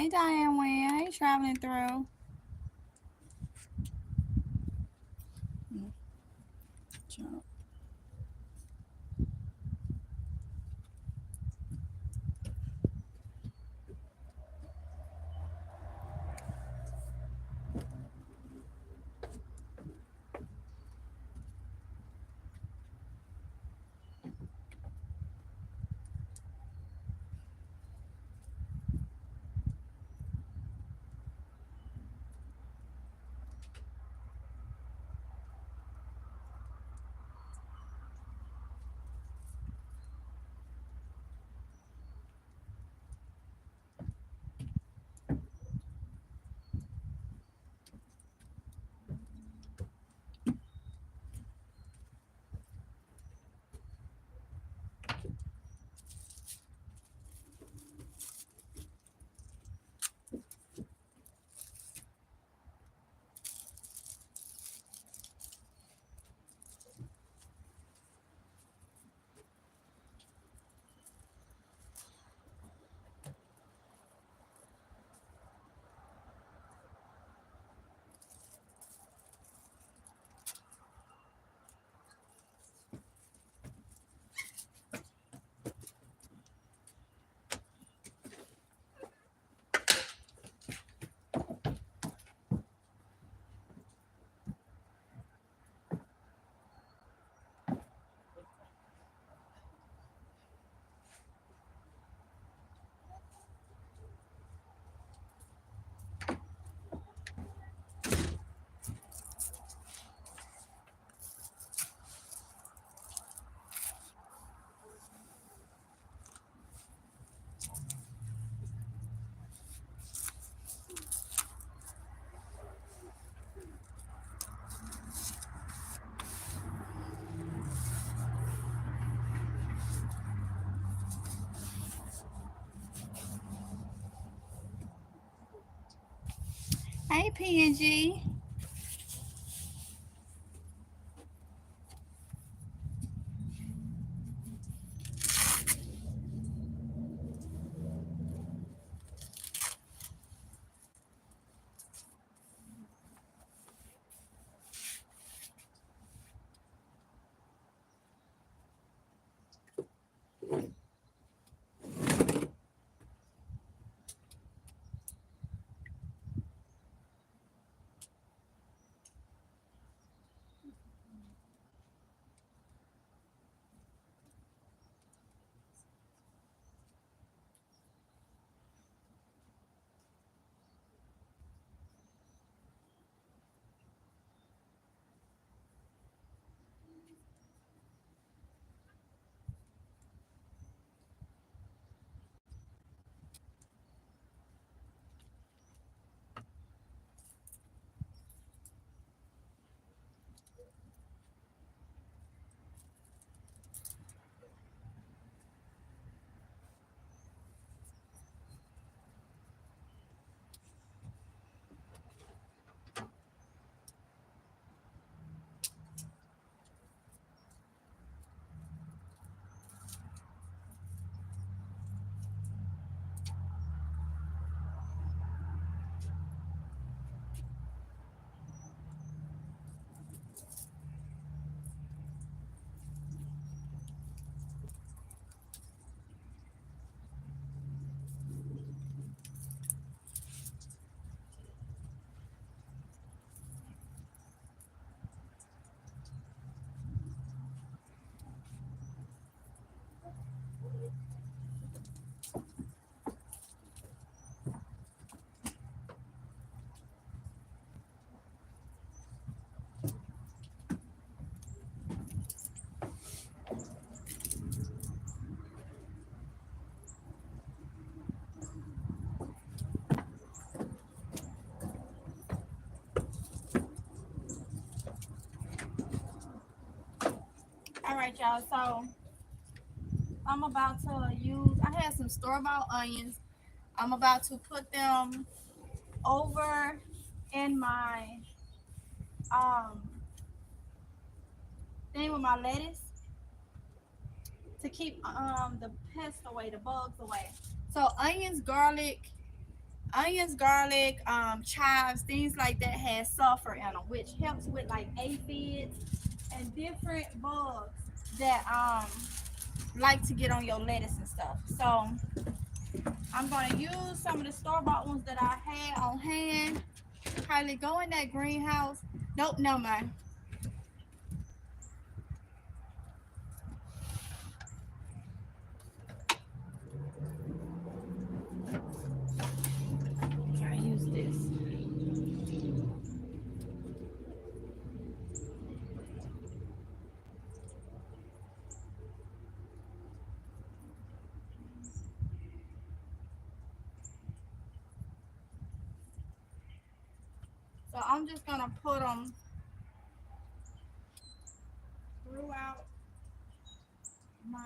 Hey, Diane Wynn. Hey, traveling through. Jump. Hey, PNG. All right, y'all. So I'm about to use. I had some store-bought onions. I'm about to put them over in my um thing with my lettuce to keep the pests away, the bugs away. So onions, garlic, onions, garlic, chives, things like that has sulfur in them, which helps with like aphids and different bugs that like to get on your lettuce and stuff. So I'm gonna use some of the store-bought ones that I had on hand. Probably go in that greenhouse. Nope, no man. Try to use this. So I'm just gonna put them throughout my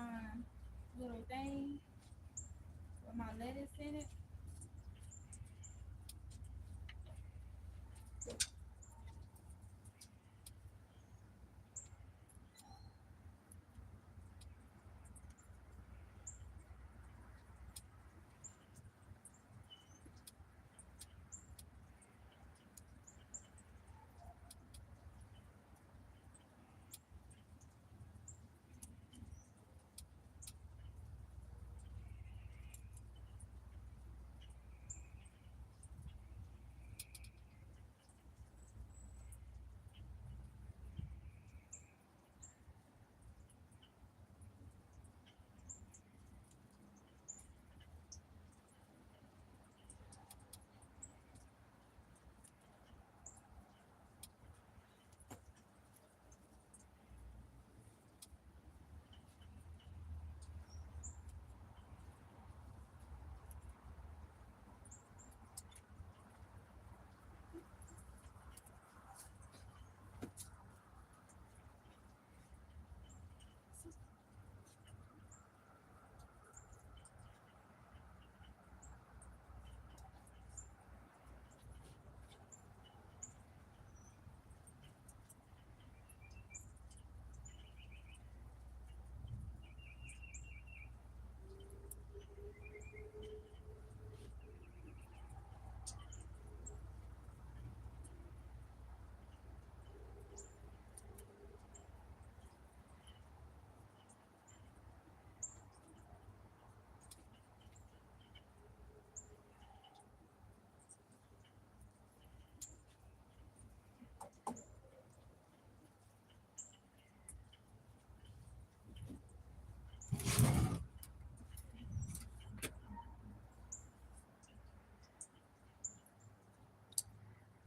little thing with my lettuce in it.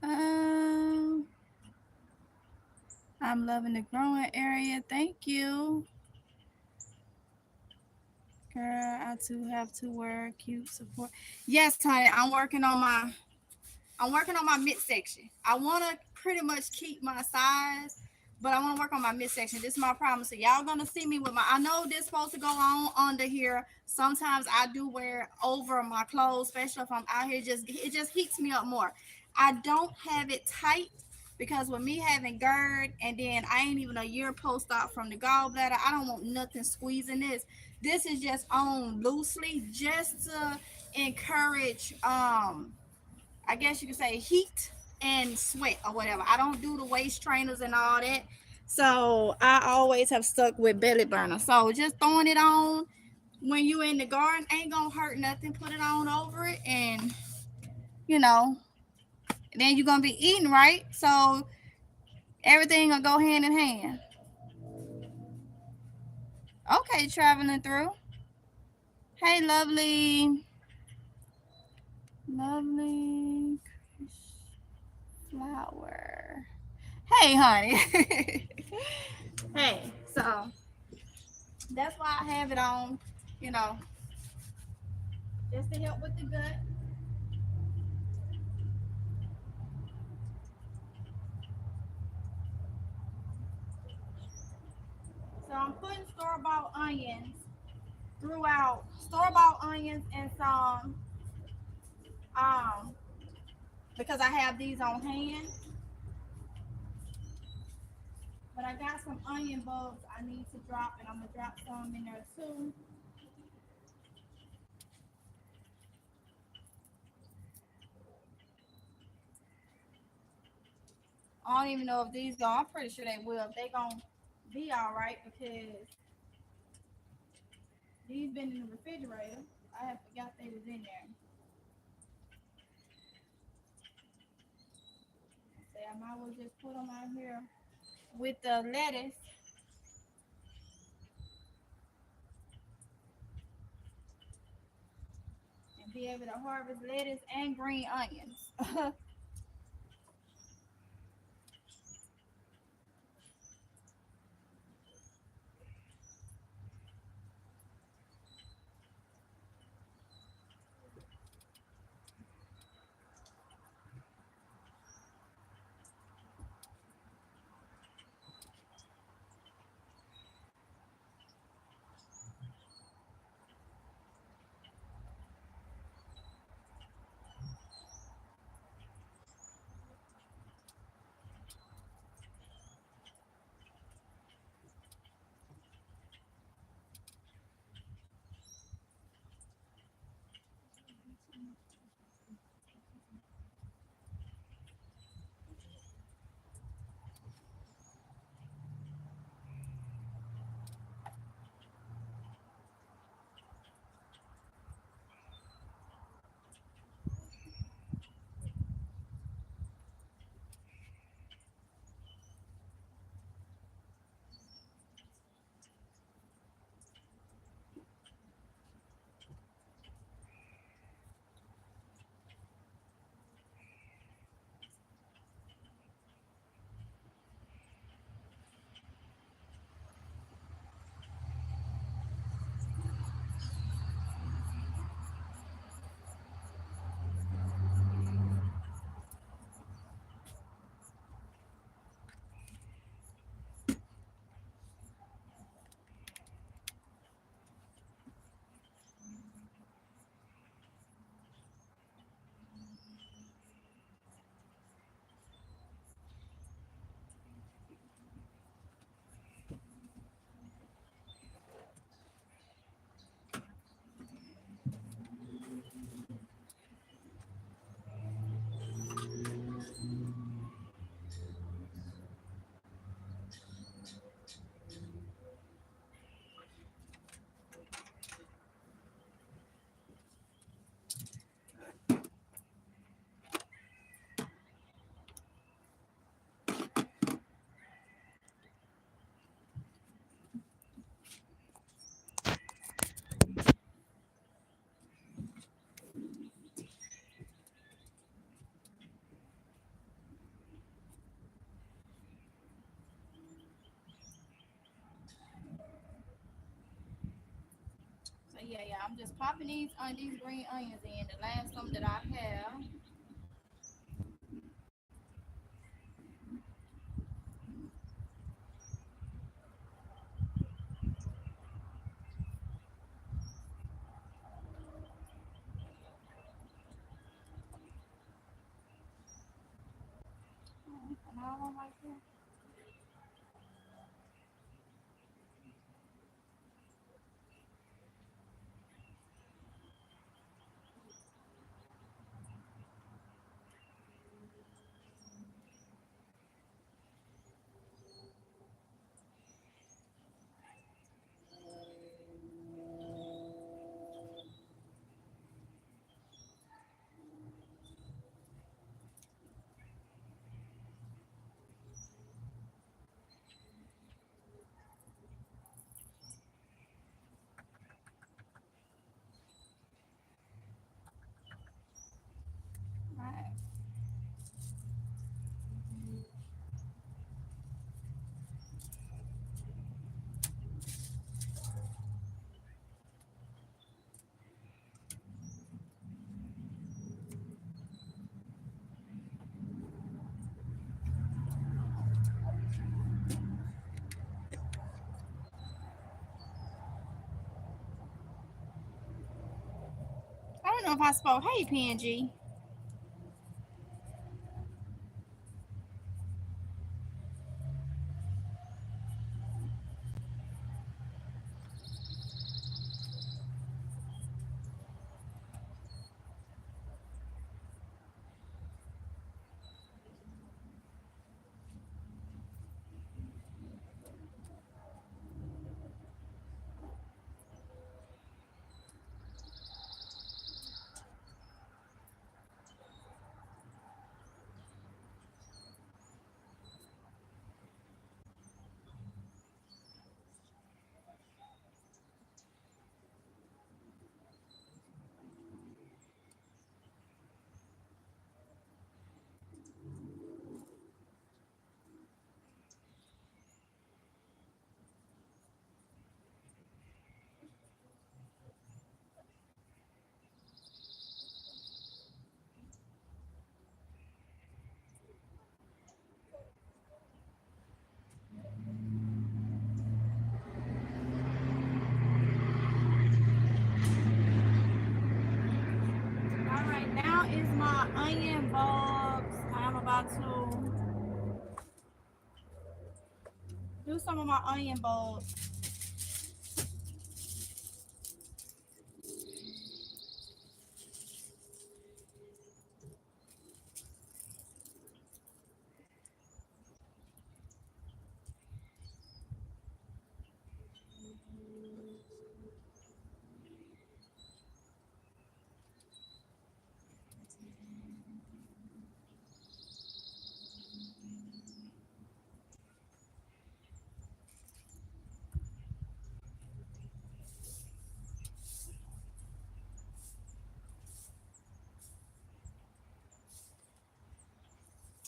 Um, I'm loving the growing area. Thank you. Girl, I too have to wear cute support. Yes, honey, I'm working on my midsection. I want to pretty much keep my size, but I want to work on my midsection. This is my problem. So y'all gonna see me with my. I know this supposed to go on under here. Sometimes I do wear it over my clothes, especially if I'm out here. Just it just heats me up more. I don't have it tight because with me having GERD and then I ain't even a year post op from the gallbladder. I don't want nothing squeezing this. This is just on loosely just to encourage I guess you could say heat and sweat or whatever. I don't do the waist trainers and all that. So I always have stuck with belly burner. So just throwing it on when you in the garden ain't gonna hurt nothing. Put it on over it and you know, then you're gonna be eating right. So everything will go hand in hand. Okay, traveling through. Hey lovely. Lovely flower. Hey honey. Hey, so that's why I have it on, you know, just to help with the gut. So I'm putting store-bought onions throughout, store-bought onions and some, um, because I have these on hand. But I got some onion bulbs I need to drop, and I'm gonna drop some in there too. I don't even know if these go. I'm pretty sure they will. If they gonna be all right because these been in the refrigerator. I had forgot they was in there. So I might as well just put them out here with the lettuce and be able to harvest lettuce and green onions. So yeah, I'm just popping these green onions in. The last one that I have. All right there. All right. I don't know if I spoke. Hey, PNG. to do some of my onion bulbs.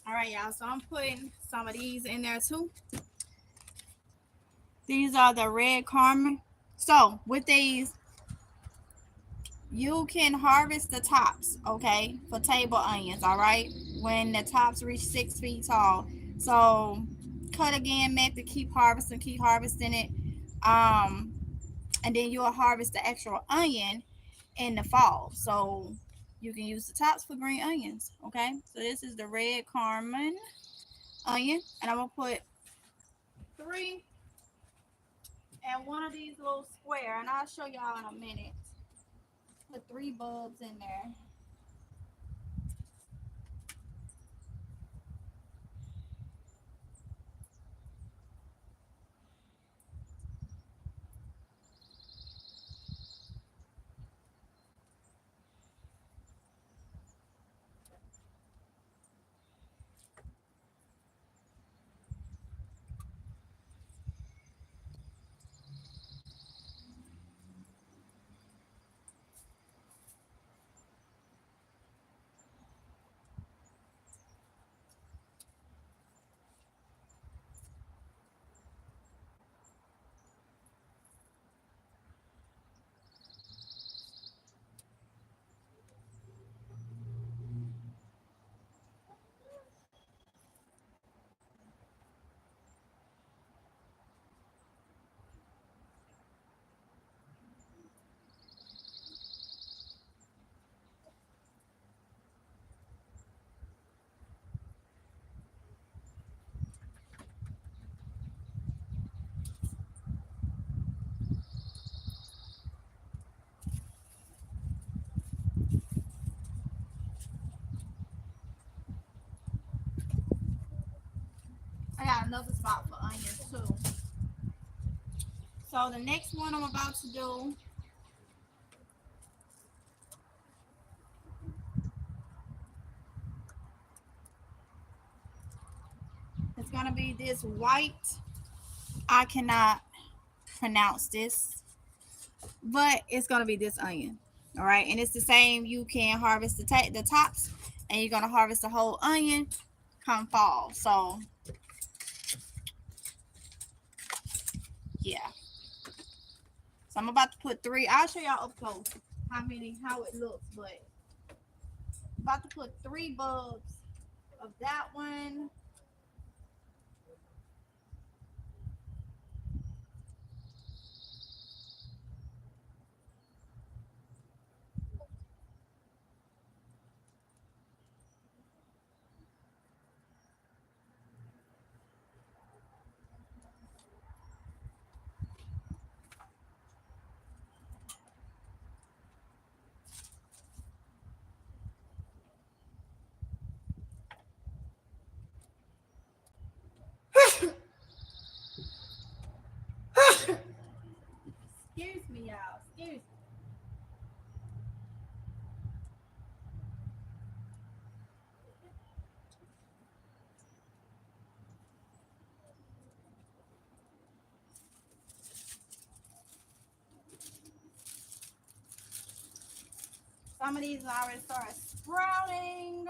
All right, y'all. So I'm putting some of these in there too. These are the red carmine. So with these, you can harvest the tops, okay, for table onions, all right, when the tops reach 6 feet tall. So cut again method, keep harvesting it. Um, and then you'll harvest the actual onion in the fall. So you can use the tops for green onions, okay? So this is the red carmine onion, and I'm gonna put 3 and one of these little square, and I'll show y'all in a minute. Put 3 bulbs in there. I got another spot for onions too. So the next one I'm about to do is gonna be this white. I cannot pronounce this, but it's gonna be this onion. All right, and it's the same. You can harvest the tops, and you're gonna harvest the whole onion come fall. So yeah. So I'm about to put 3. I'll show y'all up close how it looks, but I'm about to put 3 bulbs of that one. Excuse me, y'all. Excuse me. Some of these already started sprouting.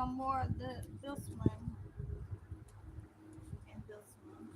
some more of this one and this one.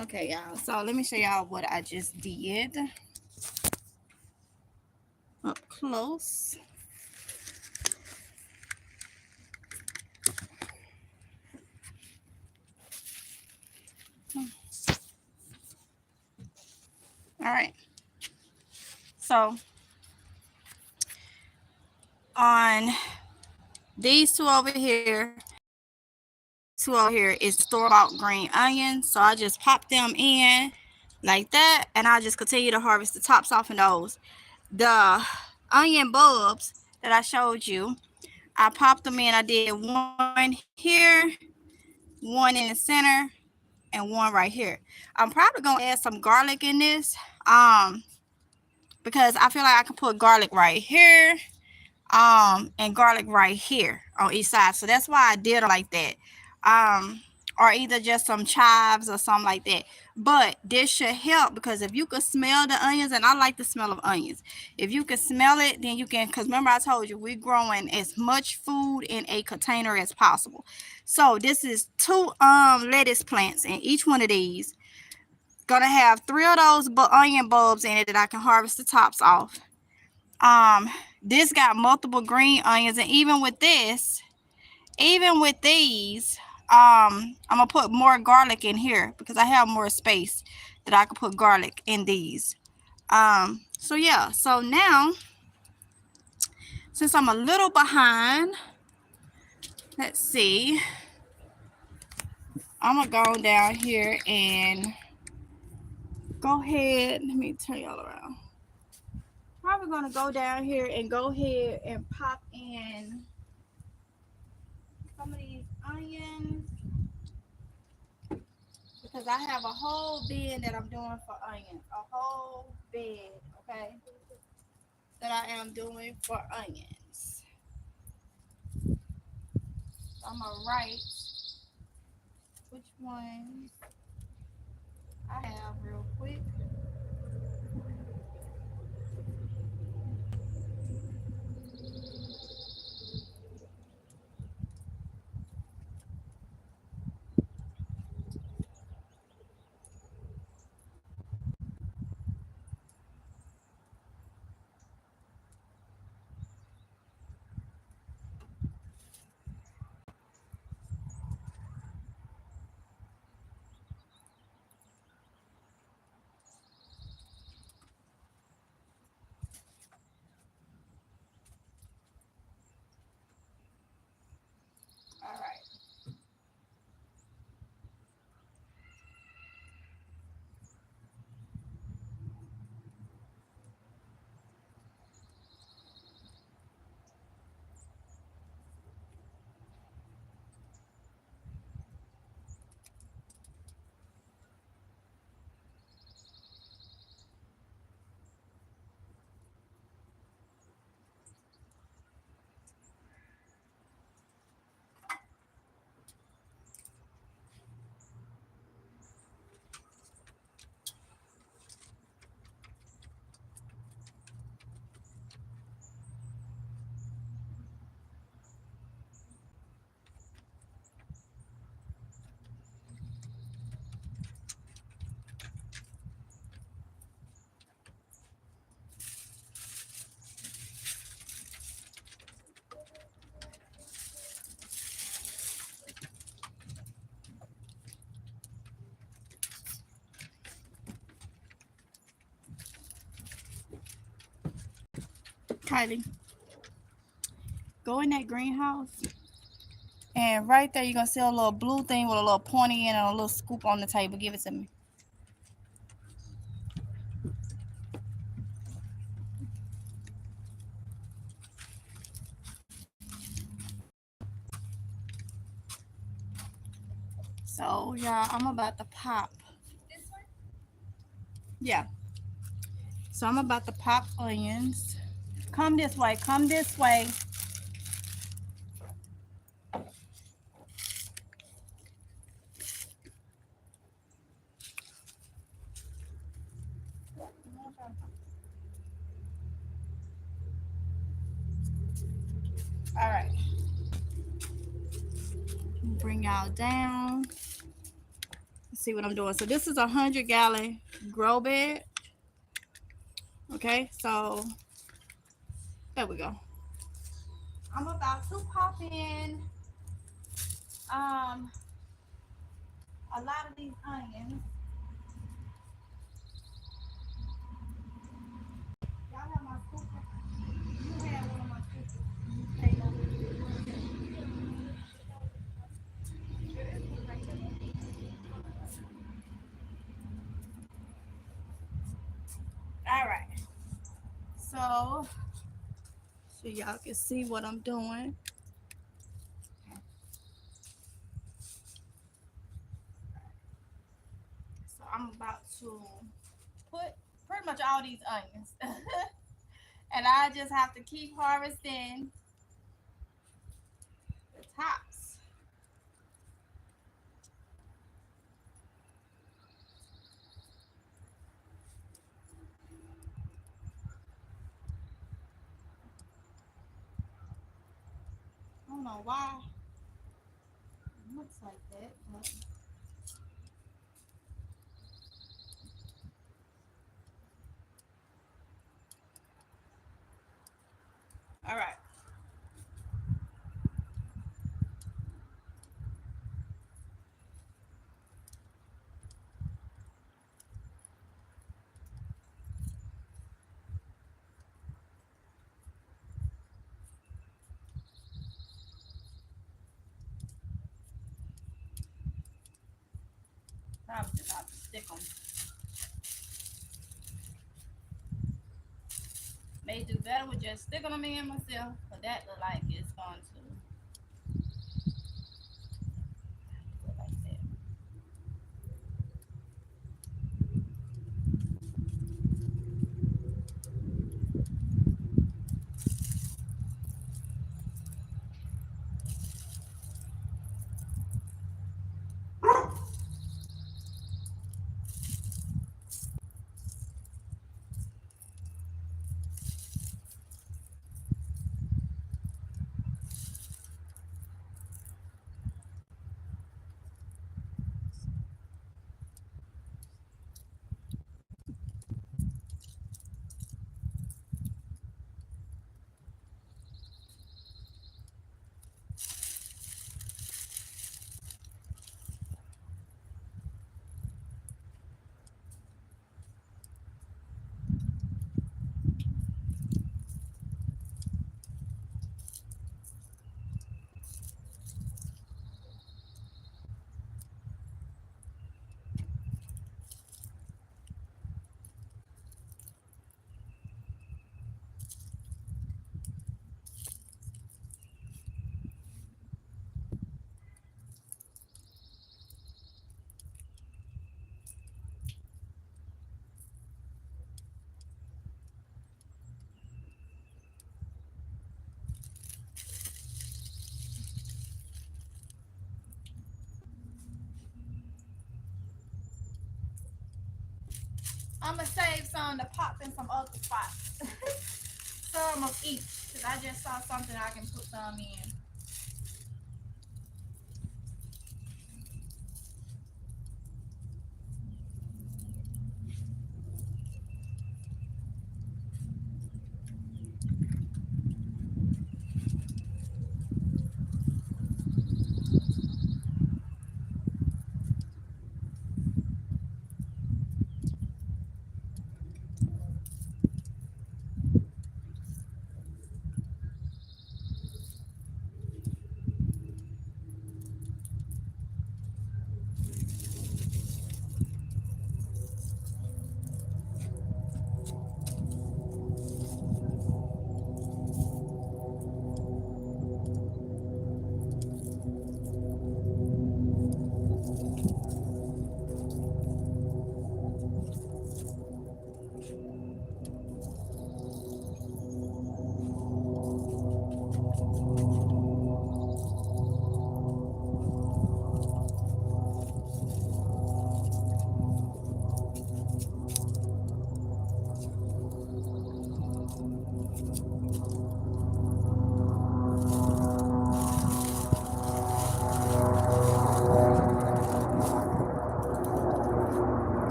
Okay, y'all. So let me show y'all what I just did up close. All right. So on these two over here, is store-bought green onions. So I just pop them in like that, and I'll just continue to harvest the tops off of those. The onion bulbs that I showed you, I popped them in. I did one here, one in the center, and one right here. I'm probably gonna add some garlic in this, because I feel like I can put garlic right here, and garlic right here on each side. So that's why I did it like that. Or either just some chives or something like that. But this should help, because if you could smell the onions, and I like the smell of onions, if you can smell it, then you can, because remember I told you we're growing as much food in a container as possible. So this is 2 lettuce plants, and each one of these gonna have 3 of those onion bulbs in it that I can harvest the tops off. This got multiple green onions, and even with these, I'm gonna put more garlic in here because I have more space that I can put garlic in these. So yeah, so now since I'm a little behind, let's see, I'm gonna go down here and go ahead, let me turn y'all around. Probably gonna go down here and go ahead and pop in some of these onions, because I have a whole bed that I'm doing for onions. A whole bed, okay, that I am doing for onions. So I'm gonna write which ones I have real quick. Kylie, go in that greenhouse. And right there, you're going to see a little blue thing with a little pointy end and a little scoop on the table. Give it to me. So, y'all, I'm about to pop. This one? Yeah. So, I'm about to pop onions. Come this way. Come this way. All right. Bring y'all down. Let's see what I'm doing. So this is a 100-gallon grow bed. Okay, so there we go. I'm about to pop in a lot of these onions. Y'all have my scooper. You have one of my scoopers. All right. So y'all can see what I'm doing. So I'm about to put pretty much all these onions. And I just have to keep harvesting the tops. I don't know why it looks like that, but all right. Probably just have to stick them. May do better with just sticking them in myself, but that look like it's going to look like that. I'm gonna save some to pop in some other spots. Some of each, because I just saw something I can put some in.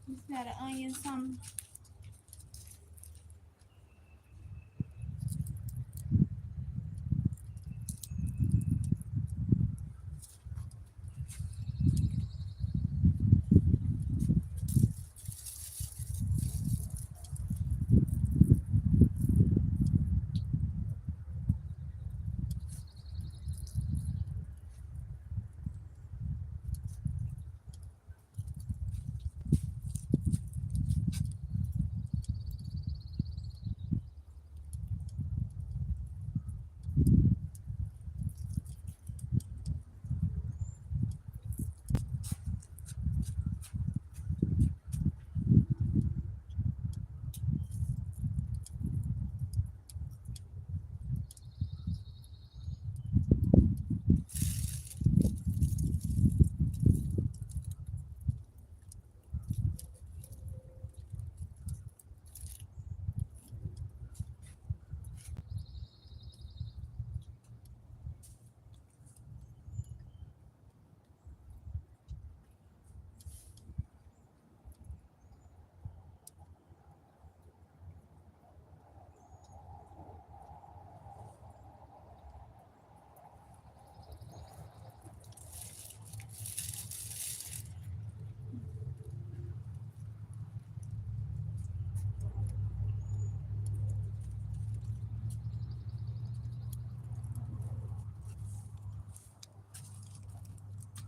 Just got an onion, some.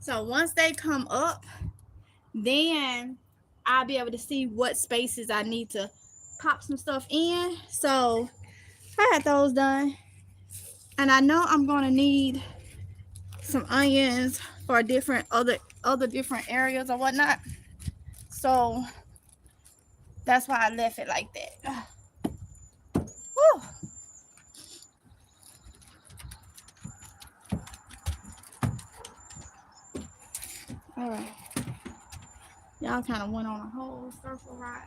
So once they come up, then I'll be able to see what spaces I need to pop some stuff in. So I had those done. And I know I'm gonna need some onions for different other different areas or whatnot. So that's why I left it like that. Whew. All right. Y'all kind of went on a whole circle ride.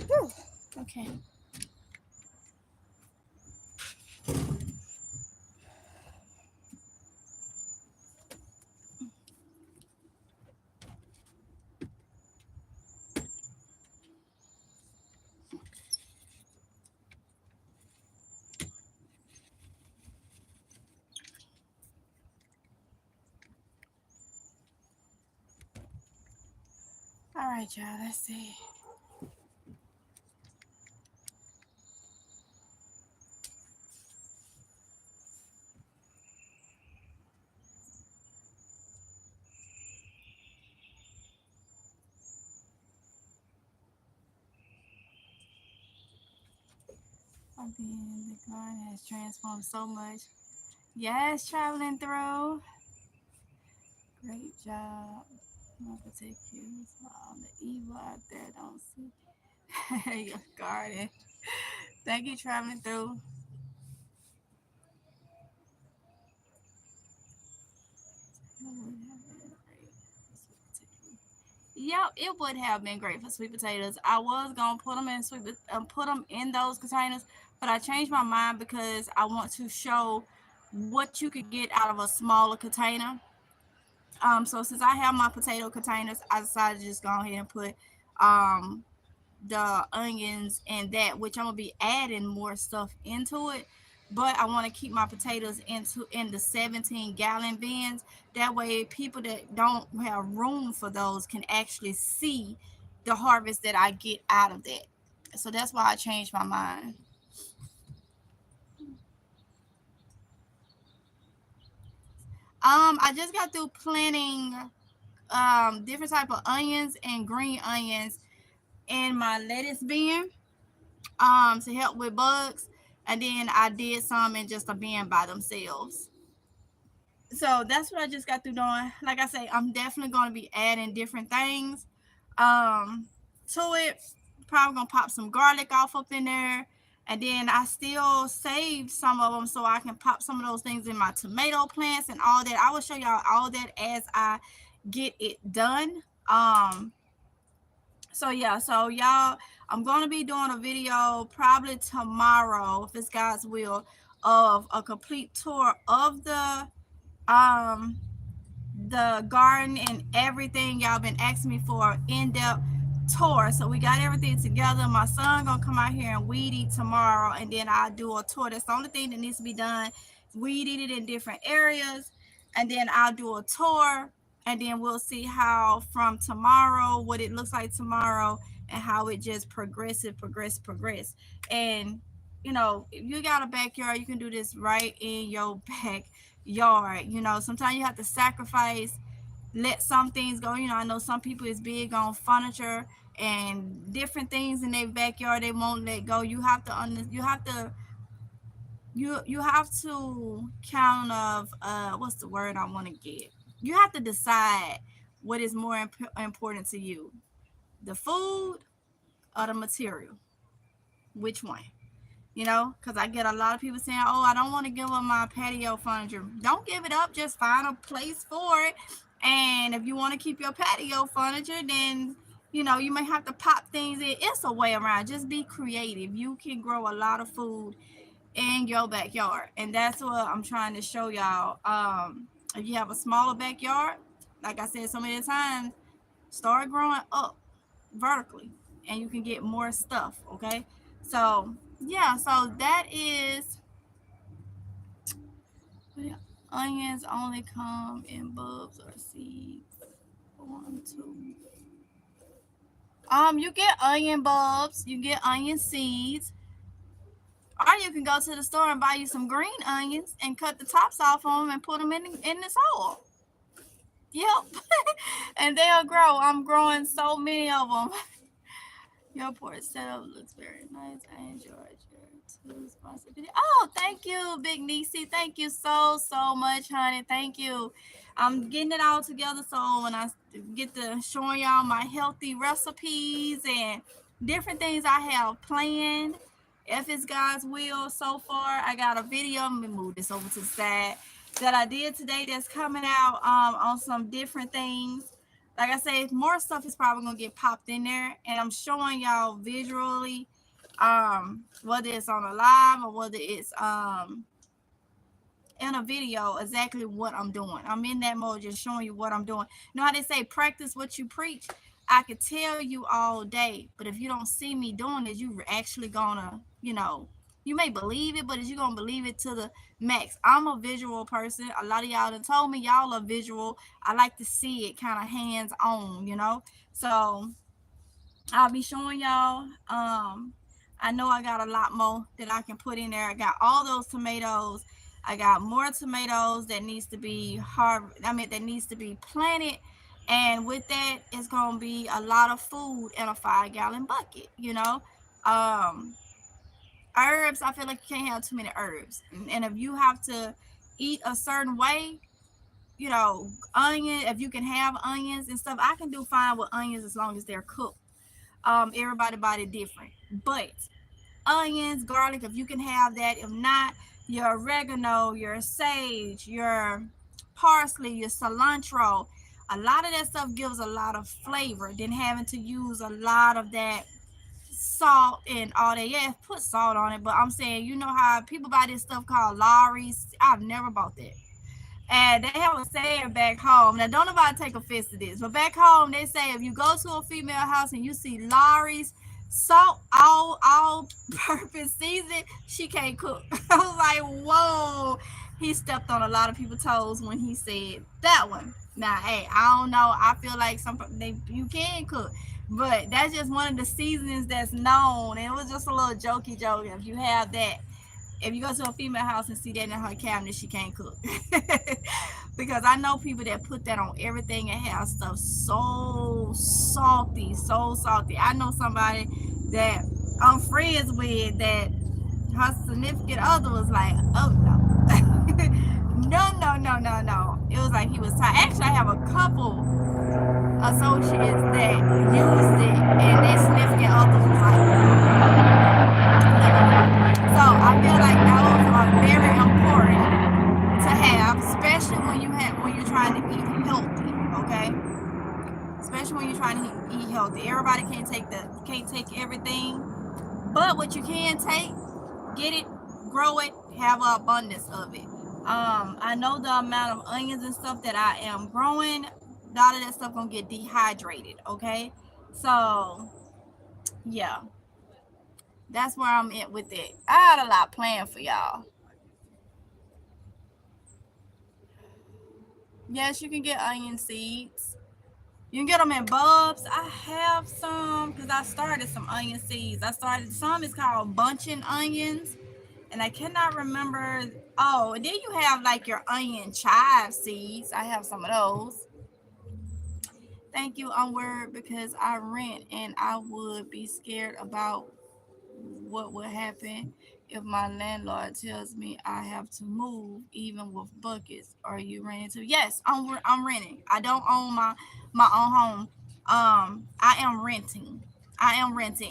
Whew. Okay. All right, y'all. Let's see. Again, the garden has transformed so much. Yes, traveling through. Great job. I'm gonna take you all the evil out there. Don't see your garden. Thank you, traveling through. Yep, it would have been great for sweet potatoes. I was gonna put them in put them in those containers, but I changed my mind because I want to show what you could get out of a smaller container. So since I have my potato containers, I decided to just go ahead and put um the onions and that, which I'm gonna be adding more stuff into it. But I want to keep my potatoes in the 17-gallon bins. That way, people that don't have room for those can actually see the harvest that I get out of that. So that's why I changed my mind. I just got through planting different type of onions and green onions in my lettuce bin to help with bugs, and then I did some in just a bin by themselves. So that's what I just got through doing. Like I say, I'm definitely going to be adding different things um to it. Probably gonna pop some garlic off up in there, and then I still saved some of them so I can pop some of those things in my tomato plants and all that. I will show y'all all that as I get it done. So yeah, so y'all, I'm gonna be doing a video probably tomorrow, if it's God's will, of a complete tour of um the garden and everything y'all been asking me for, in-depth tour. So we got everything together. My son gonna come out here and weed eat tomorrow, and then I'll do a tour. That's the only thing that needs to be done. Weed eat it in different areas, and then I'll do a tour, and then we'll see how from tomorrow, what it looks like tomorrow, and how it just progress. And if you got a backyard, you can do this right in your backyard. Sometimes you have to sacrifice, let some things go. I know some people is big on furniture and different things in their backyard they won't let go. You have to count of what's the word I want to get. You have to decide what is more important to you, the food or the material. Which one? Because I get a lot of people saying, oh, I don't want to give up my patio furniture. Don't give it up. Just find a place for it. And if you want to keep your patio furniture, then, you may have to pop things in. It's a way around. Just be creative. You can grow a lot of food in your backyard. And that's what I'm trying to show y'all. If you have a smaller backyard, like I said so many times, start growing up vertically and you can get more stuff. Okay. So yeah, so that is onions only come in bulbs or seeds. 1, 2. You get onion bulbs, you get onion seeds, or you can go to the store and buy you some green onions and cut the tops off them and put them in the soil. Yep. And they'll grow. I'm growing so many of them. Your porch setup looks very nice. I enjoyed your responsibility. Oh, thank you, Big Niecy. Thank you so much, honey. Thank you. I'm getting it all together so when I get to showing y'all my healthy recipes and different things I have planned, if it's God's will. So far, I got a video. Let me move this over to the side that I did today that's coming out on some different things. Like I say, more stuff is probably gonna get popped in there, and I'm showing y'all visually, whether it's on a live or whether it's in a video, exactly what I'm doing. I'm in that mode, just showing you what I'm doing. You know how they say, practice what you preach. I could tell you all day, but if you don't see me doing it, you actually gonna, you may believe it, but is you gonna believe it to the max? I'm a visual person. A lot of y'all done told me y'all are visual. I like to see it kind of hands on. So I'll be showing y'all. I know I got a lot more that I can put in there. I got all those tomatoes. I got more tomatoes that needs to be that needs to be planted. And with that, it's gonna be a lot of food in a 5-gallon bucket. Herbs, I feel like you can't have too many herbs. And if you have to eat a certain way, if you can have onions and stuff, I can do fine with onions as long as they're cooked. Everybody body different. But onions, garlic, if you can have that. If not, your oregano, your sage, your parsley, your cilantro, a lot of that stuff gives a lot of flavor than having to use a lot of that salt and all that. Yeah, put salt on it, but I'm saying, you know how people buy this stuff called Lawry's? I've never bought that. And they have a saying back home. Now, don't nobody take offense to this, but back home they say if you go to a female house and you see Lawry's salt all purpose season, she can't cook. I was like, whoa. He stepped on a lot of people's toes when he said that one. Now, hey, I don't know. I feel like you can cook, but that's just one of the seasonings that's known. And it was just a little jokey joke. If you have that, if you go to a female house and see that in her cabinet, she can't cook. Because I know people that put that on everything and have stuff so salty, so salty. I know somebody that I'm friends with that her significant other was like, oh no. No. It was like he was tired. Actually, I have a couple associates that used it and their significant others was like, no. So I feel like those are very important to have, especially when you're trying to eat healthy, okay? Especially when you're trying to eat healthy. Everybody can't take everything, but what you can take, get it, grow it, have an abundance of it. I know the amount of onions and stuff that I am growing, a lot of that stuff gonna get dehydrated, okay? So yeah, that's where I'm at with it. I had a lot planned for y'all. Yes, you can get onion seeds. You can get them in bulbs. I have some because I started some onion seeds. I started some. It's called bunching onions, and I cannot remember. Oh, and then you have like your onion chive seeds. I have some of those. Thank you, Onward, because I rent and I would be scared about what would happen if my landlord tells me I have to move, even with buckets. Are you renting too? Yes, I'm renting. I don't own my own home. I am renting.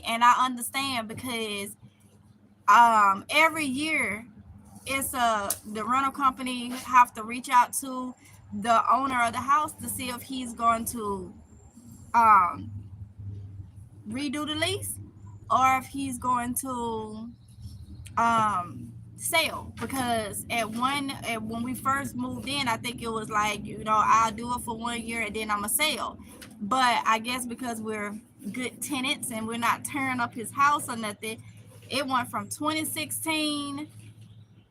And I understand because every year it's the rental company have to reach out to the owner of the house to see if he's going to um redo the lease or if he's going to sell. Because when we first moved in, I think it was like, I'll do it for 1 year and then I'm gonna sell. But I guess because we're good tenants and we're not tearing up his house or nothing, it went from 2016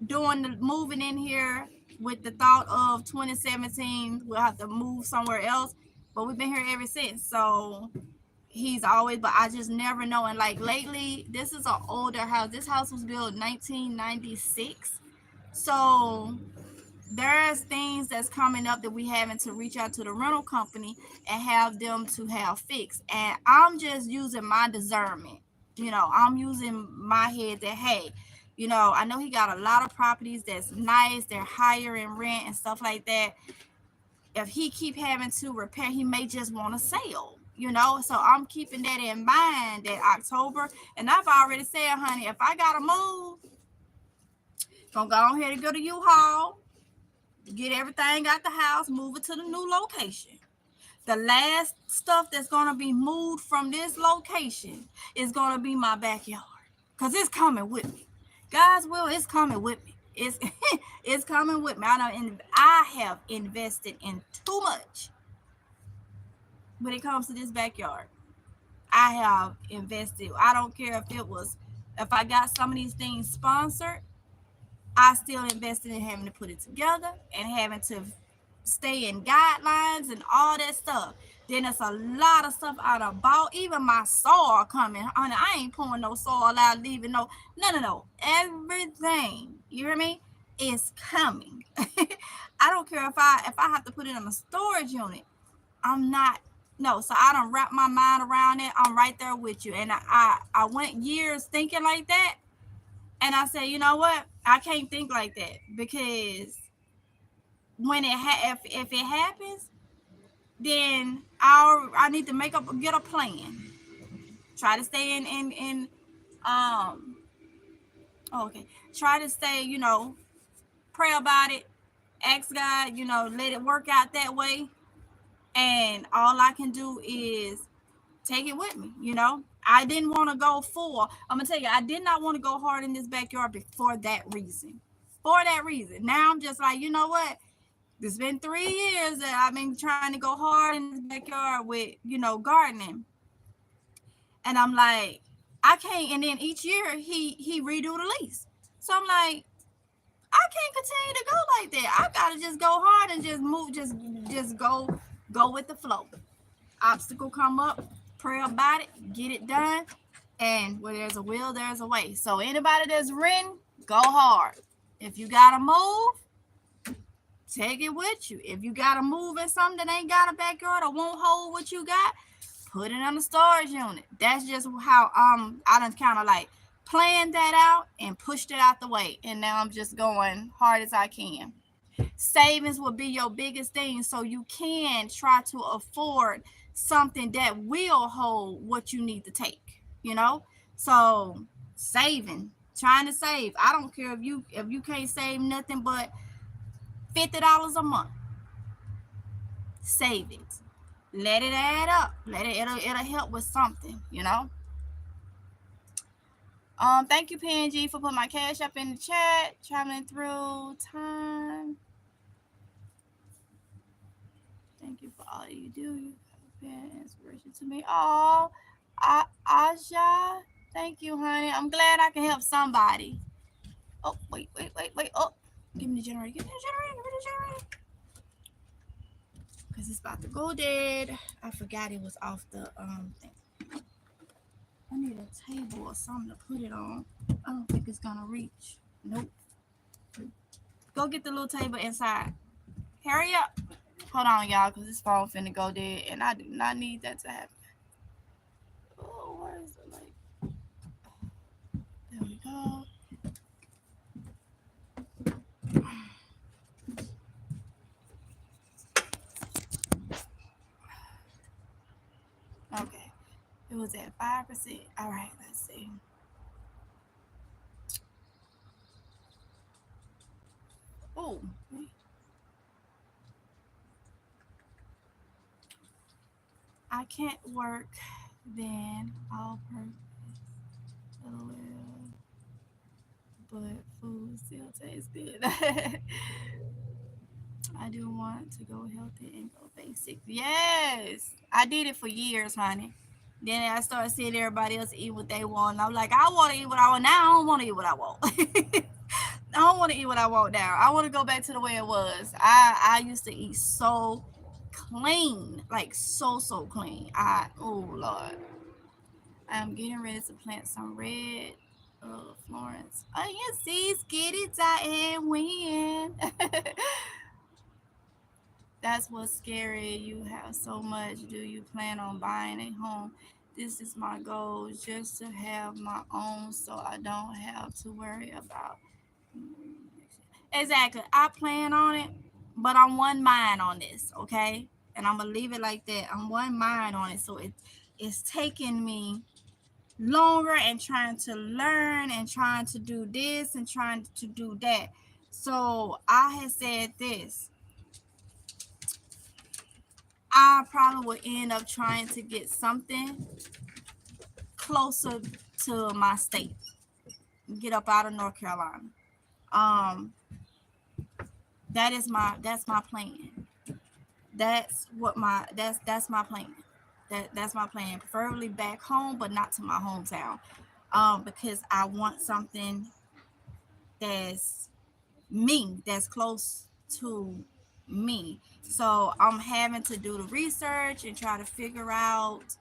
doing the moving in here with the thought of 2017 we'll have to move somewhere else, but we've been here ever since. So he's always, but I just never know. And like lately, this is an older house. This house was built 1996. So there's things that's coming up that we having to reach out to the rental company and have them to have fixed. And I'm just using my discernment. I'm using my head that, hey, I know he got a lot of properties that's nice, they're higher in rent and stuff like that. If he keep having to repair, he may just want to sell. So I'm keeping that in mind that October, and I've already said, honey, if I gotta move, gonna go ahead and go to U-Haul, get everything out the house, move it to the new location. The last stuff that's gonna be moved from this location is gonna be my backyard, cause it's coming with me. God's will, it's coming with me. It's it's coming with me. I have invested in too much when it comes to this backyard. I have invested. I don't care if I got some of these things sponsored, I still invested in having to put it together and having to stay in guidelines and all that stuff. Then there's a lot of stuff I done bought. Even my soil coming. Honey, I ain't pouring no soil out, leaving no. Everything, you hear me, is coming. I don't care if I have to put it in a storage unit. I'm not. No, so I don't wrap my mind around it. I'm right there with you. And I went years thinking like that. And I said, you know what? I can't think like that, because when if it happens, then I need to get a plan. Try to stay in um okay. Try to stay, pray about it, ask God, let it work out that way. And all I can do is take it with me. I didn't want to go full. I'm gonna tell you, I did not want to go hard in this backyard for that reason. For that reason. Now I'm just like, you know what? It's been 3 years that I've been trying to go hard in this backyard with, gardening. And I'm like, I can't. And then each year he redo the lease. So I'm like, I can't continue to go like that. I gotta just go hard and just move, just go with the flow. Obstacle come up, pray about it, get it done, and where there's a will, there's a way. So anybody that's renting, go hard. If you gotta move, take it with you. If you gotta move in something that ain't got a backyard or won't hold what you got, put it on the storage unit. That's just how I done kind of like planned that out and pushed it out the way. And now I'm just going hard as I can. Savings will be your biggest thing, so you can try to afford something that will hold what you need to take, you know? So saving, trying to save. I don't care if you can't save nothing but $50 a month. Save it. Let it add up. It'll help with something, you know? Thank you, PNG, for putting my cash up in the chat. Traveling through time. Thank you for all you do. You have been inspiration to me. Oh, Aja. Thank you, honey. I'm glad I can help somebody. Oh, wait. Oh, give me the generator. Give me the generator. Because it's about to go dead. I forgot it was off the thing. I need a table or something to put it on. I don't think it's gonna reach. Nope. Go get the little table inside. Hurry up. Hold on, y'all, because this phone finna go dead, and I do not need that to happen. Oh, where is the light? There we go. Okay. It was at 5%. All right, let's see. Oh, I can't work then all purpose. LOL. But food still tastes good. I do want to go healthy and go basic. Yes, I did it for years, honey. Then I started seeing everybody else eat what they want. And I'm like, I want to eat what I want. Now I don't want to eat what I want. I don't want to eat what I want now. I want to go back to the way it was. I used to eat so clean, like so clean. Oh Lord, I'm getting ready to plant some red Florence onion seeds. Get it, Diane, win. That's what's scary. You have so much. Do you plan on buying a home? This is my goal, just to have my own so I don't have to worry about. Exactly. I plan on it, but I'm one mind on this, okay? And I'm gonna leave it like that. I'm one mind on it. So it's taking me longer and trying to learn and trying to do this and trying to do that. So I had said this. I probably would end up trying to get something closer to my state. Get up out of North Carolina. Um, that's my plan. That's my plan. That's my plan. Preferably back home, but not to my hometown. Because I want something that's me, that's close to me. So I'm having to do the research and try to figure out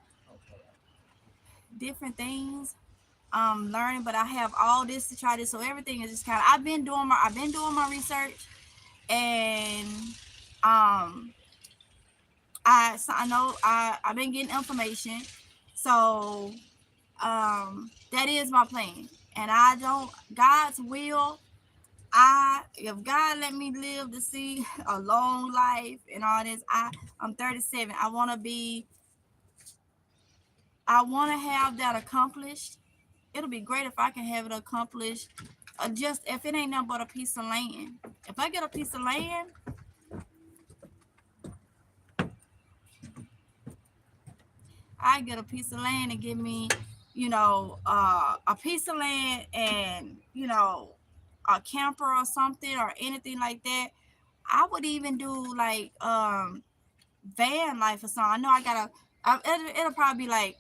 different things. Learning, but I have all this to try this. So everything is just kind of I've been doing my research, and I know I've been getting information. So that is my plan. And I don't God's will. If God let me live to see a long life and all this, I'm 37. I want to have that accomplished. It'll be great if I can have it accomplished. Just if it ain't nothing but a piece of land. If I get a piece of land, I get a piece of land and give me, a piece of land and a camper or something or anything like that. I would even do like van life or something. I know it'll probably be like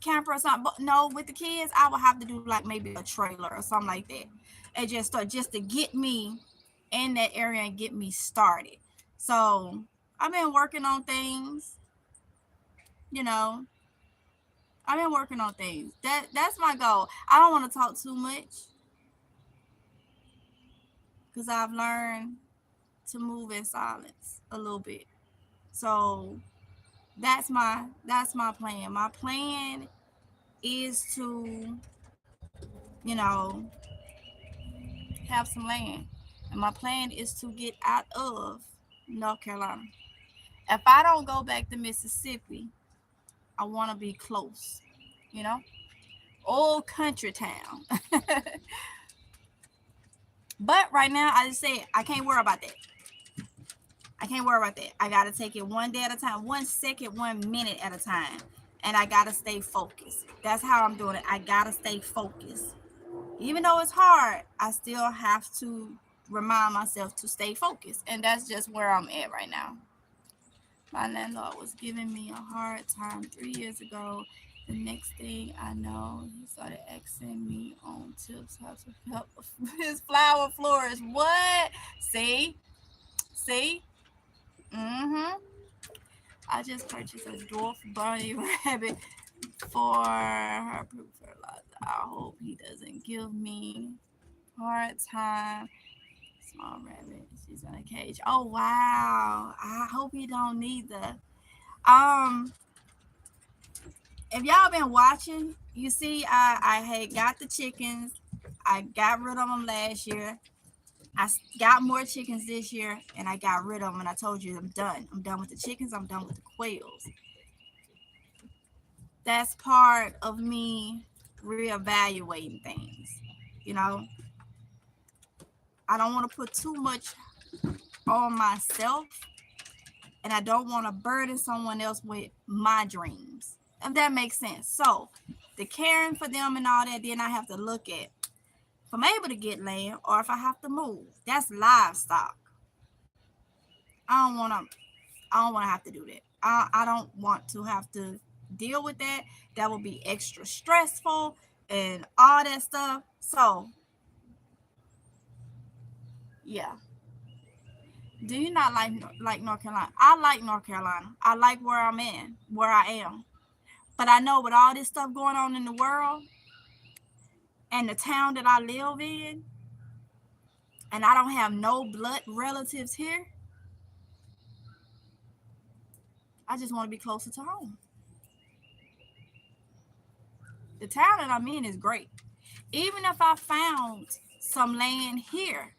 camper or something, but no, with the kids, I would have to do like maybe a trailer or something like that, and just start just to get me in that area and get me started. So I've been working on things, you know. I've been working on things. That's my goal. I don't want to talk too much because I've learned. to move in silence a little bit. So that's my plan. My plan is to, you know, have some land. And my plan is to get out of North Carolina. If I don't go back to Mississippi, I want to be close, you know? Old country town. But right now, I just say I can't worry about that. I can't worry about that. I got to take it one day at a time, 1 second, 1 minute at a time. And I got to stay focused. That's how I'm doing it. I got to stay focused. Even though it's hard, I still have to remind myself to stay focused. And that's just where I'm at right now. My landlord was giving me a hard time 3 years ago. The next thing I know, he started asking me on tips how to help his flower florist. What? See? See? Mm-hmm. I just purchased a dwarf bunny rabbit for her poop fertilizer. I hope he doesn't give me hard time. Small rabbit. She's in a cage. Oh wow. I hope he don't need the if y'all been watching, you see I had got the chickens. I got rid of them last year. I got more chickens this year, and I got rid of them. And I told you I'm done. I'm done with the chickens. I'm done with the quails. That's part of me reevaluating things. You know, I don't want to put too much on myself, and I don't want to burden someone else with my dreams. If that makes sense. So, the caring for them and all that, then I have to look at if I'm able to get land or if I have to move. That's livestock. I don't want to. I don't want to have to do that. I don't want to have to deal with that. That will be extra stressful and all that stuff. So, yeah. Do you not like North Carolina? I like North Carolina. I like where I'm in, where I am. But I know with all this stuff going on in the world and the town that I live in, and I don't have no blood relatives here, I just want to be closer to home. The town that I'm in is great. Even if I found some land here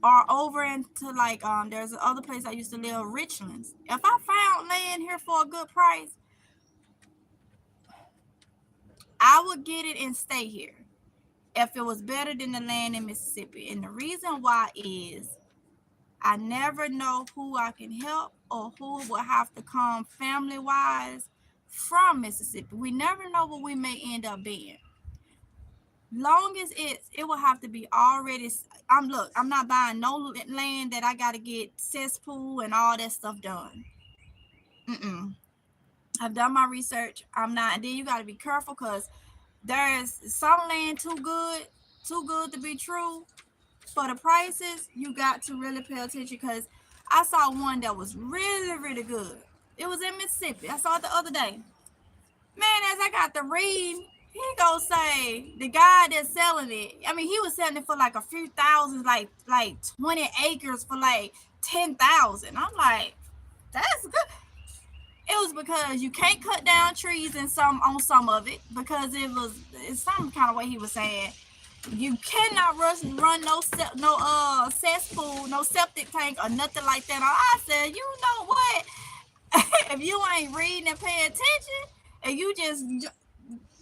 or over into like there's another place I used to live, Richlands. If I found land here for a good price, I would get it and stay here if it was better than the land in Mississippi. And the reason why is I never know who I can help or who will have to come family wise from Mississippi. We never know what we may end up being. Long as it will have to be already. I'm not buying no land that I got to get cesspool and all that stuff done. Mm-mm. I've done my research. I'm not. And then you got to be careful because there's some land too good to be true. For the prices, you got to really pay attention because I saw one that was really, really good. It was in Mississippi. I saw it the other day. Man, as I got to read, he gonna say the guy that's selling it. I mean, he was selling it for like a few thousand, like 20 acres for like 10,000. I'm like, that's good. It was because you can't cut down trees on some of it because it's some kind of way he was saying you cannot run no cesspool, no septic tank or nothing like that. I said, you know what? If you ain't reading and paying attention, and you just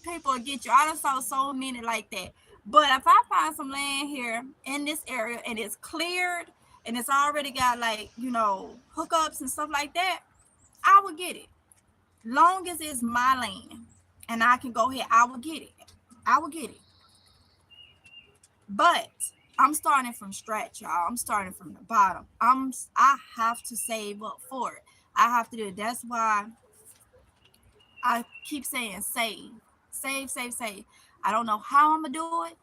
people get you. I done saw so many like that. But if I find some land here in this area and it's cleared and it's already got like hookups and stuff like that, I will get it. Long as it's my land and I can go ahead, I will get it. I will get it. But I'm starting from scratch, y'all. I'm starting from the bottom. I have to save up for it. I have to do it. That's why I keep saying save. Save, save, save. I don't know how I'm gonna do it.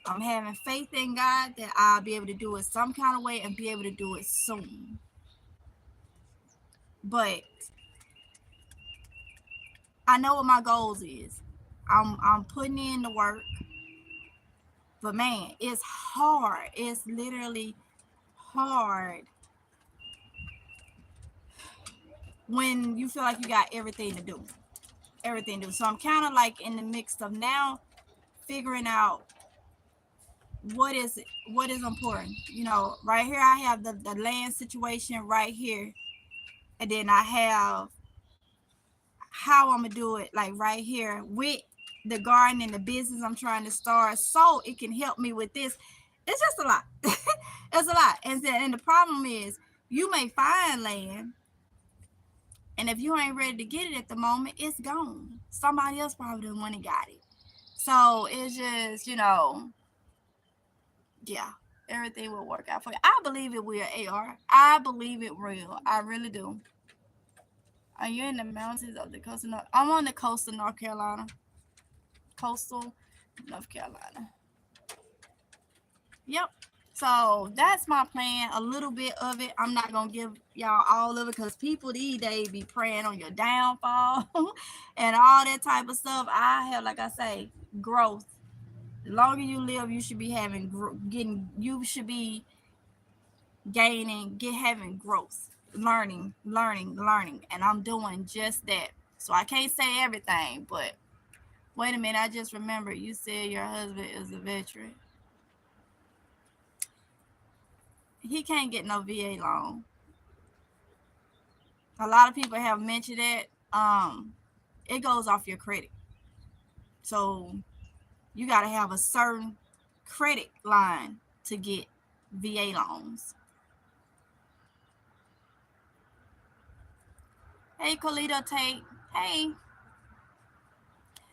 I'm having faith in God that I'll be able to do it some kind of way and be able to do it soon. But I know what my goals is. I'm putting in the work. But man, it's hard. It's literally hard when you feel like you got everything to do. Everything to do. So I'm kind of like in the mix of now figuring out what is important. You know, right here I have the land situation right here. And then I have how I'm gonna do it like right here with the garden and the business I'm trying to start so it can help me with this. It's just a lot. It's a lot. And the problem is you may find land, and if you ain't ready to get it at the moment, it's gone. Somebody else probably the one that got it. So it's just, yeah, everything will work out for you. I believe it will, AR. I believe it will. I really do. Are you in the mountains of the coast of North? I'm on the coast of North Carolina. Coastal North Carolina. Yep. So that's my plan. A little bit of it. I'm not gonna give y'all all of it because people these days be praying on your downfall and all that type of stuff. I have, like I say, growth. The longer you live, you should be you should be having growth, learning, and I'm doing just that. So I can't say everything, but wait a minute, I just remembered you said your husband is a veteran. He can't get no VA loan. A lot of people have mentioned that. It goes off your credit. So you got to have a certain credit line to get VA loans. Hey, Colito Tate. Hey.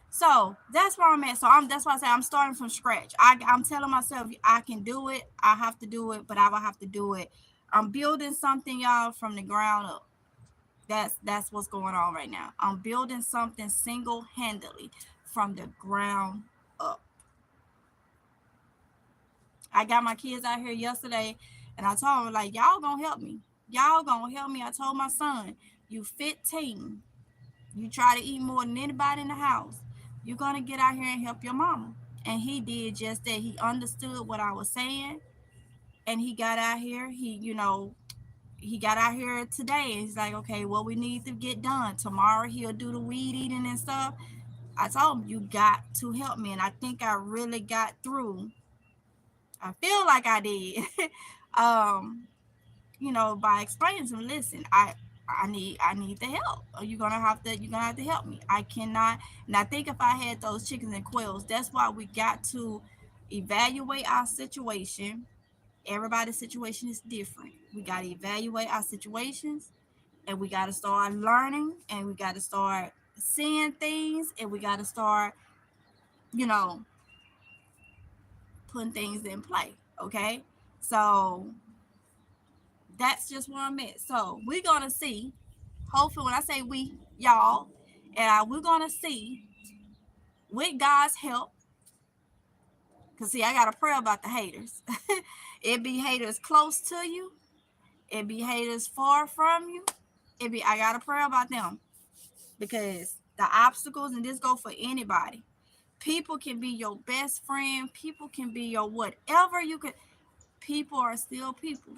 So that's where I'm at. So that's why I say I'm starting from scratch. I'm telling myself I can do it. I have to do it, but I will have to do it. I'm building something, y'all, from the ground up. That's what's going on right now. I'm building something single-handedly from the ground up. I got my kids out here yesterday, and I told them, like, y'all gonna help me. Y'all gonna help me. I told my son, you 15. You try to eat more than anybody in the house. You're gonna get out here and help your mama. And he did just that. He understood what I was saying, and he got out here. He got out here today. And he's like, okay, what we need to get done tomorrow. He'll do the weed eating and stuff. I told him, you got to help me, and I think I really got through. I feel like I did. By explaining to him, listen, I need the help. You're gonna have to help me. I cannot. And I think if I had those chickens and quails, that's why we got to evaluate our situation. Everybody's situation is different. We got to evaluate our situations, and we got to start learning, and we got to start seeing things, and we got to start, you know, putting things in play. Okay, so that's just where I'm at. So we're gonna see. Hopefully, when I say we, y'all, and we're gonna see with God's help. Cause see, I got a prayer about the haters. It be haters close to you. It be haters far from you. I got a prayer about them, because the obstacles, and this go for anybody. People can be your best friend. People can be your whatever you could. People are still people.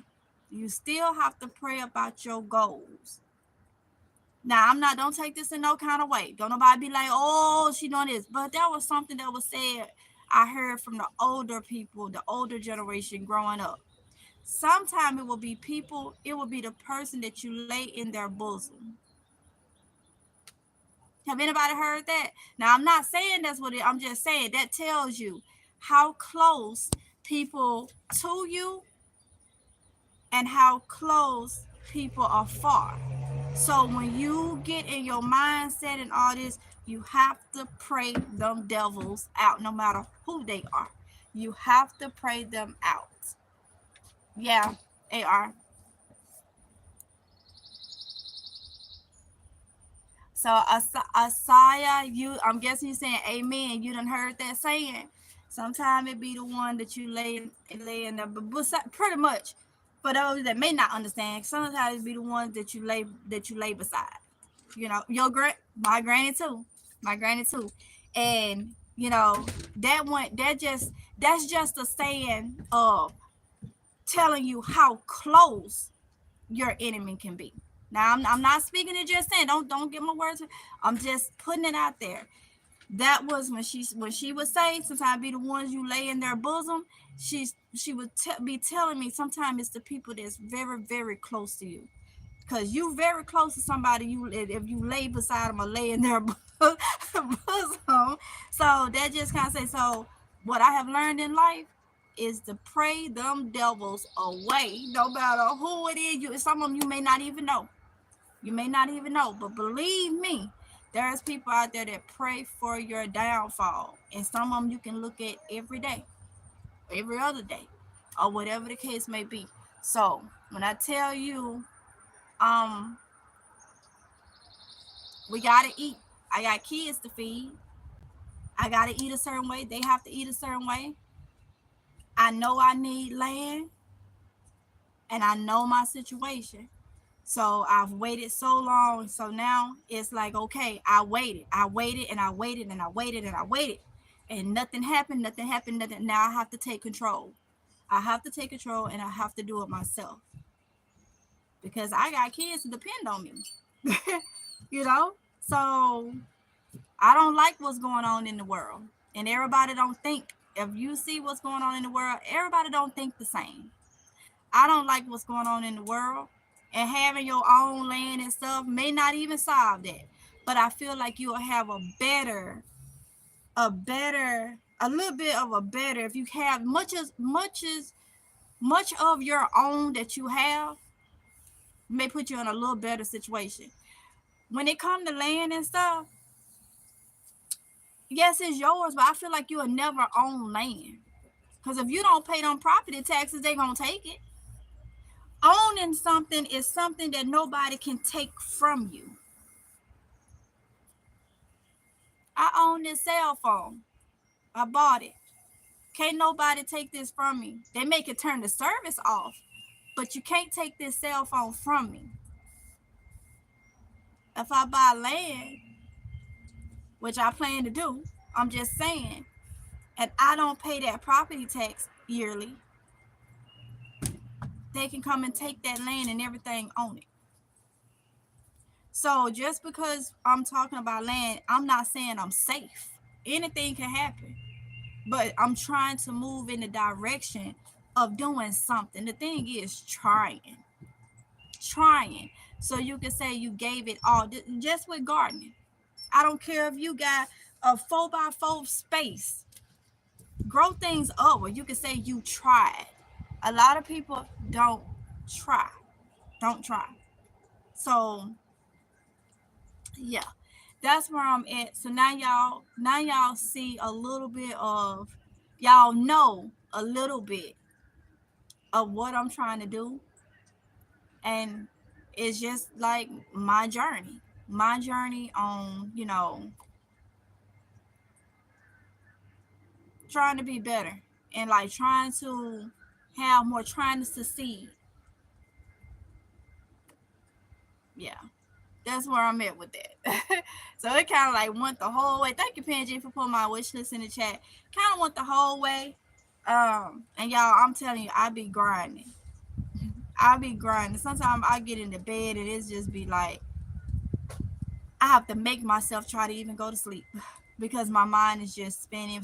You still have to pray about your goals. Now, don't take this in no kind of way. Don't nobody be like, oh, she doing this. But that was something that was said, I heard from the older people, the older generation growing up. Sometimes it will be the person that you lay in their bosom. Have anybody heard that? Now, I'm not saying that's what I'm just saying that tells you how close people to you and how close people are far. So when you get in your mindset and all this, you have to pray them devils out, no matter who they are. You have to pray them out. Yeah, they are. So Asaya, I'm guessing you saying amen. You done heard that saying. Sometimes it be the one that you lay in there, but pretty much for those that may not understand, sometimes it be the ones that you lay beside. My granny too, and that's just a saying of telling you how close your enemy can be. Now I'm not speaking to just saying, don't get my words. I'm just putting it out there. That was when she would say, sometimes be the ones you lay in their bosom. She would be telling me sometimes it's the people that's very very close to you, because you very close to somebody. You, if you lay beside them or lay in their bosom. So that just kind of say, so what I have learned in life is to pray them devils away, no matter who it is. You, some of them you may not even know. You may not even know, but believe me, there's people out there that pray for your downfall, and some of them you can look at every day, every other day, or whatever the case may be. So when I tell you, um, we gotta eat. I got kids to feed. I gotta eat a certain way. They have to eat a certain way. I know I need land, and I know my situation. So I've waited so long. So now it's like, okay, I waited, and I waited, and I waited, and I waited. And nothing happened, nothing happened, nothing. Now I have to take control. I have to take control, and I have to do it myself, because I got kids to depend on me. you know? So I don't like what's going on in the world. And everybody don't think, if you see what's going on in the world, everybody don't think the same. I don't like what's going on in the world, and having your own land and stuff may not even solve that. But I feel like you'll have a little bit of a better, if you have much of your own that you have, may put you in a little better situation. When it comes to land and stuff, yes, it's yours, but I feel like you'll never own land. Because if you don't pay them property taxes, they're going to take it. Owning something is something that nobody can take from you. I own this cell phone. I bought it. Can't nobody take this from me. They make it turn the service off, but you can't take this cell phone from me. If I buy land, which I plan to do, I'm just saying, and I don't pay that property tax yearly, they can come and take that land and everything on it. So just because I'm talking about land, I'm not saying I'm safe. Anything can happen. But I'm trying to move in the direction of doing something. The thing is trying. So you can say you gave it all. Just with gardening, I don't care if you got a 4x4 space, grow things up where you can say you tried. A lot of people try don't try. So yeah, that's where I'm at. So now y'all see a little bit of, y'all know a little bit of what I'm trying to do. And it's just like my journey on, trying to be better, and like trying to have more, trying to succeed. Yeah, that's where I'm at with that. So it kind of like went the whole way. Thank you, Panji, for putting my wish list in the chat. Kind of went the whole way. And y'all, I'm telling you, I be grinding. Sometimes I get into bed and it's just be like, I have to make myself try to even go to sleep because my mind is just spinning.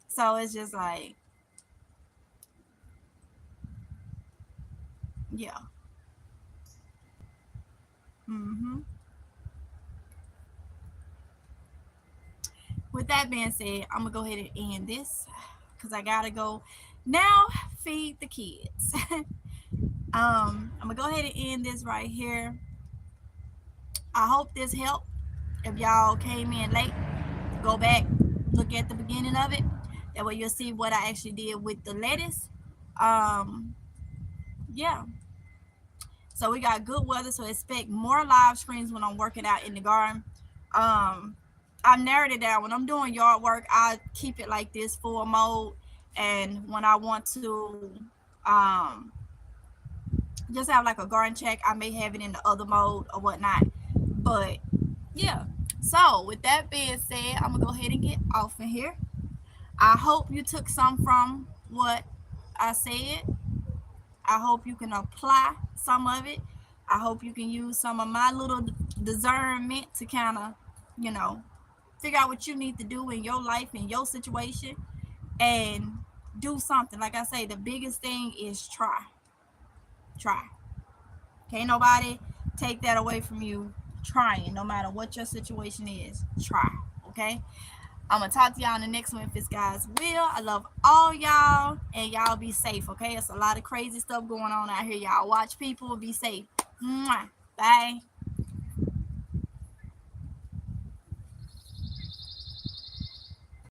So it's just like, yeah. hmm With that being said, I'm gonna go ahead and end this because I gotta go now feed the kids. I'm gonna go ahead and end this right here. I hope this helped. If y'all came in late, go back, look at the beginning of it. That way you'll see what I actually did with the lettuce. Um, yeah. So we got good weather, so expect more live streams when I'm working out in the garden. Um, I narrowed it down. When I'm doing yard work, I keep it like this, full mode. And when I want to um, just have like a garden check, I may have it in the other mode or whatnot. But yeah. So with that being said, I'm gonna go ahead and get off in here. I hope you took some from what I said. I hope you can apply some of it. I hope you can use some of my little discernment to kind of, you know, figure out what you need to do in your life, in your situation, and do something. Like I say, the biggest thing is try. Try. Can't nobody take that away from you trying, no matter what your situation is. Try. Okay? I'm gonna talk to y'all in the next one if it's God's will. I love all y'all, and y'all be safe. Okay? It's a lot of crazy stuff going on out here. Y'all watch people. Be safe. Mwah. Bye.